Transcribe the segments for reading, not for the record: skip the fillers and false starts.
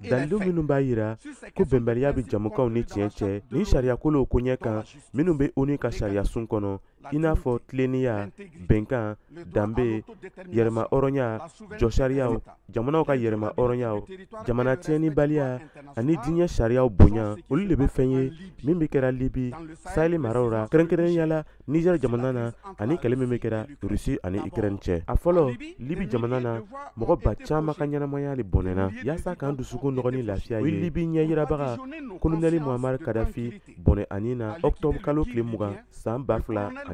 Dalilu minnu b'a yira ko bɛnbaliya bɛ jamukaw ni tiɲɛ cɛ ni sariyakolow ko ɲɛ kan minnu bɛ ONU ka sariya sun kɔnɔ i n'a fɔ tilennenya, bɛnkan, danbe, yɛrɛma hɔrɔnya, jɔ sariyaw, jamanaw ka yɛrɛma hɔrɔnyaw, jamana tiɲɛnibaliya ani diɲɛ sariyaw bonya olu de bɛ fɛn ye min bɛ kɛra Libi, Sahel maraw la kɛrɛnkɛrɛnnenya la Niger jamana na ani kɛlɛ min bɛ kɛra Rusi ani Ukraine cɛ. A fɔlɔ Libi jamana na mɔgɔ ba caman ka ɲɛnamaya de bɔnɛna yaasa k'an dusukun nɔgɔ ni lafiya ye. Libi ɲɛ yirabaga kolonɛli Muammar Gaddafi bɔnɛ ani na octobre kalo tile 20 san 2011.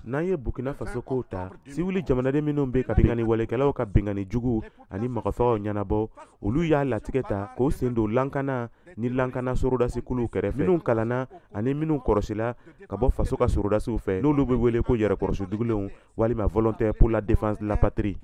N'an ye Burkina Faso kow ta siwili jamanaden minnu bɛ ka bengani walekɛlaw ka bengani jugu ani mɔgɔfagaw ɲɛnabɔ olu y'a latigɛ ta k'o sen don lankana ni lankana sorodasikuluw kɛrɛfɛ minnu kalanna ani minnu kɔrɔsila ka bɔ faso ka sorodasiw fɛ n'olu bɛ wele ko yɛrɛkɔrɔsidugulenw walima volontaire pour la défense de la patrie.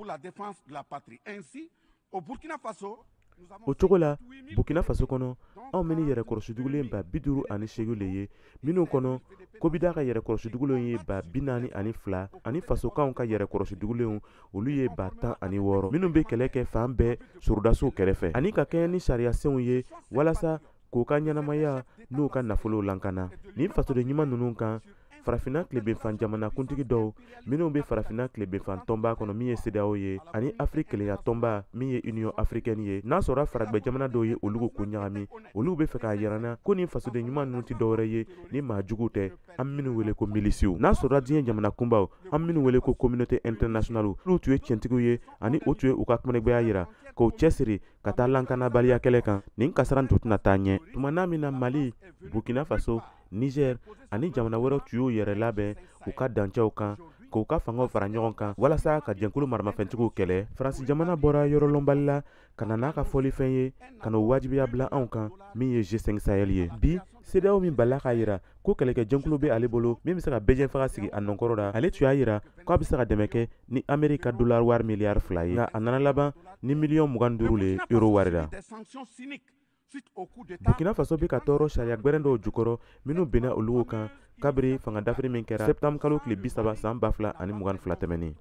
O cogo la Burkina Faso kɔnɔ anw bɛ ni yɛrɛkɔrɔsidugulen ba 58 de ye minnu kɔnɔ Kobida ka yɛrɛkɔrɔsidugulenw ye ba 42 ani fasokanw ka yɛrɛkɔrɔsidugulenw olu ye ba 16 minnu bɛ kɛlɛ kɛ fan bɛɛ sorodasiw kɛrɛfɛ ani ka kɛɲɛ ni sariyasenw ye walasa k'u ka ɲɛnamaya n'u ka nafolo lankana. Nin fasoden ɲuman ninnu kan Farafina tilebenfan jamana kuntigi dɔw minnu bɛ Farafina tilebenfan tɔnba kɔnɔ min ye CEDEAO ye ani Afrique kelenya tɔnba min ye Union africaine ye n'a sɔrɔ faragbɛ jamana dɔw ye olu ko ɲagami olu bɛ fɛ k'a yirana ko nin fasoden ɲuman ninnu tɛ dɔwɛrɛ ye ni maa jugu tɛ an minnu wele ko milisiw n'a sɔrɔ diɲɛ jamana kunbaw an minnu wele ko communauté internationale olu tun ye tiɲɛtigiw ye ani o tun ye u ka kumanɛgbɛya yira k'o cɛsiri ka taa lankanabaliya kɛlɛ kan nin kasara tun tɛna taa ɲɛ tuma n'a min na Mali, Burkina Faso, Niger ani jamana wɛrɛw tun y'u yɛrɛ labɛn u ka dancɛw kan k'u ka fangaw fara ɲɔgɔn kan walasa ka jɛnkulu maramafɛntigiw kɛlɛ. Faransi jamana bɔra yɔrɔlɔnbali la ka na n'a ka fɔlifɛn ye ka n'o wajibiya bila anw kan min ye G5 Sahel ye. Bi CEDEAO min balila k'a yira ko kɛlɛkɛ jɛnkulu bɛ ale bolo min bɛ se ka bɛjɛn faga sigi a nɔnkɔrɔ la ale tun y'a yira k'a bɛ se ka dɛmɛ kɛ ni Amérique ka dollar wari miliyari 2 ye nka a nana laban ni miliyɔn 25 le euro wari la. Burkina Faso bɛ ka tɔɔrɔ sariya gbɛrɛn dɔw jukɔrɔ minnu bɛnna olu kan kabiri fanga dafiri min kɛra septembre kalo tile 30 san 2022 tɛmɛnen.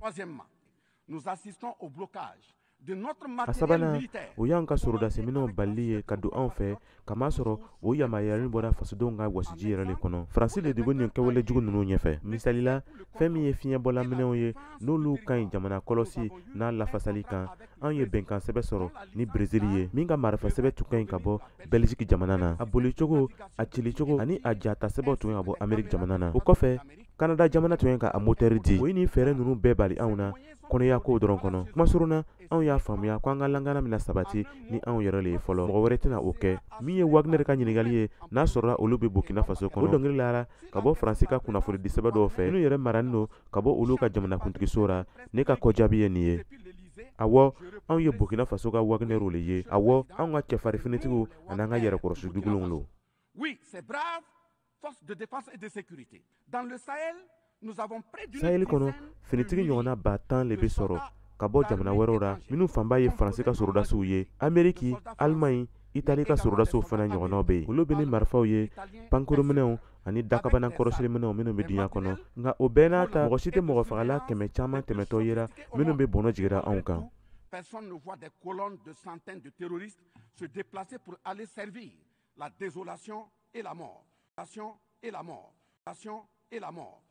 A sabanan o y'an ka sorodasiminɛw balili ye ka don anw fɛ kamasɔrɔ o yamaruyalen bɔra fasodenw ka wasiji yɛrɛ le kɔnɔ. Faransi de bɛ nin kɛwale jugu ninnu ɲɛfɛ. Misalila fɛn min ye fiɲɛbɔlaminɛw ye n'olu ka ɲi jamana kɔlɔsi n'a lafasali kan anw ye bɛnkan sɛbɛ sɔrɔ ni Brésil ye min ka marifasɛbɛ tun ka ɲi ka bɔ Belgique jamana na a bolicogo a cilicogo ani a jata sɛbɛw tun ka bɔ Amérique jamana na. O kɔfɛ Canada jamana tun ka a motɛri di o ye nin fɛɛrɛ ninnu bɛɛ bali anw na kɔnɔya kow dɔrɔn kɔnɔ. Kuma surunna anw y'a faamuya ko an ka lankana mina sabati ni anw yɛrɛ le ye fɔlɔ mɔgɔ wɛrɛ tɛna o kɛ min ye Wagner ka ɲininkali ye n'a sɔrɔla olu bɛ Burkina Faso kɔnɔ o dɔnkili lara ka bɔ Faransi ka kunnafoni di sɛbɛ dɔw fɛ minnu yɛrɛ marani don ka bɔ olu ka jamana kuntigiso ra ne ka kɔjaabi ye nin ye awɔ anw ye Burkina Faso ka Wagner le ye awɔ anw ka cɛfarin finitigiw ani an ka yɛrɛkɔrɔsidugulenw lo. Sahel kɔnɔ finitigi ɲɔgɔnna ba 10 le bɛ sɔrɔ ka bɔ jamana wɛrɛw ra minnu fanba ye Faransi ka sorodasiw ye Amérique, Allemagne, Italie ka sorodasiw fana ɲɔgɔnnaw bɛ yen olu bɛ ni marifaw ye pankorominɛw ani dakabana kɔrɔsiliminɛw minnu bɛ dunya kɔnɔ nka o bɛɛ n'a ta mɔgɔ si tɛ mɔgɔ fagala kɛmɛ caman tɛmɛtɔ yera minnu bɛ bɔnɔ jigira anw kan. Personne ne voit des colonnes de centaines de terroristes se déplacer pour aller servir la désolation et la mort. Et la mort.